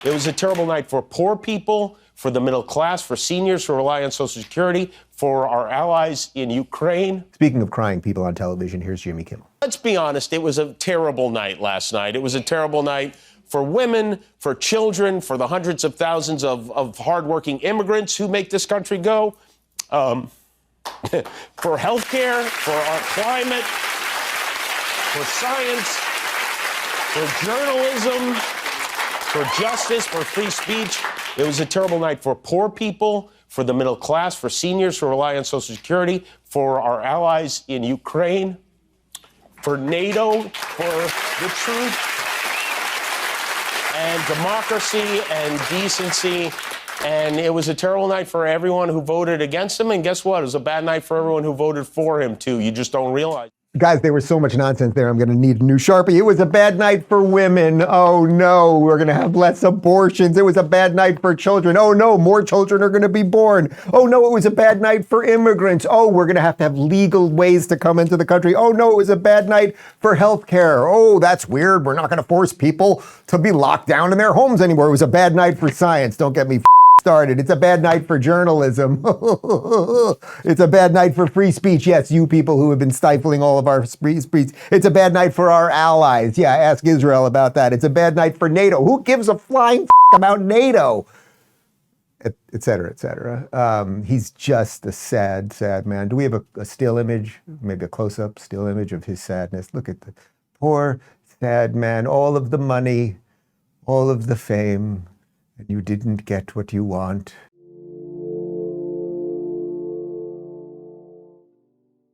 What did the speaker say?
It was a terrible night for poor people, for the middle class, for seniors who rely on Social Security, for our allies in Ukraine. Speaking of crying people on television, here's Jimmy Kimmel. Let's be honest, it was a terrible night last night. It was a terrible night for women, for children, for the hundreds of thousands of hardworking immigrants who make this country go, for healthcare, for our climate, for science, for journalism, for justice, for free speech. It was a terrible night for poor people, for the middle class, for seniors who rely on Social Security, for our allies in Ukraine, for NATO, for the truth and democracy and decency. And it was a terrible night for everyone who voted against him. And guess what? It was a bad night for everyone who voted for him, too. You just don't realize. Guys, there was so much nonsense there. I'm going to need a new Sharpie. It was a bad night for women. Oh, no, we're going to have less abortions. It was a bad night for children. Oh, no, more children are going to be born. Oh, no, it was a bad night for immigrants. Oh, we're going to have legal ways to come into the country. Oh, no, it was a bad night for healthcare. Oh, that's weird. We're not going to force people to be locked down in their homes anymore. It was a bad night for science. Don't get me started. It's a bad night for journalism. It's a bad night for free speech. Yes, you people who have been stifling all of our free speech. It's a bad night for our allies. Yeah, ask Israel about that. It's a bad night for NATO. Who gives a flying about NATO? Et cetera, et cetera. He's just a sad, sad man. Do we have a still image, maybe a close-up still image of his sadness? Look at the poor, sad man. All of the money, all of the fame, and you didn't get what you want.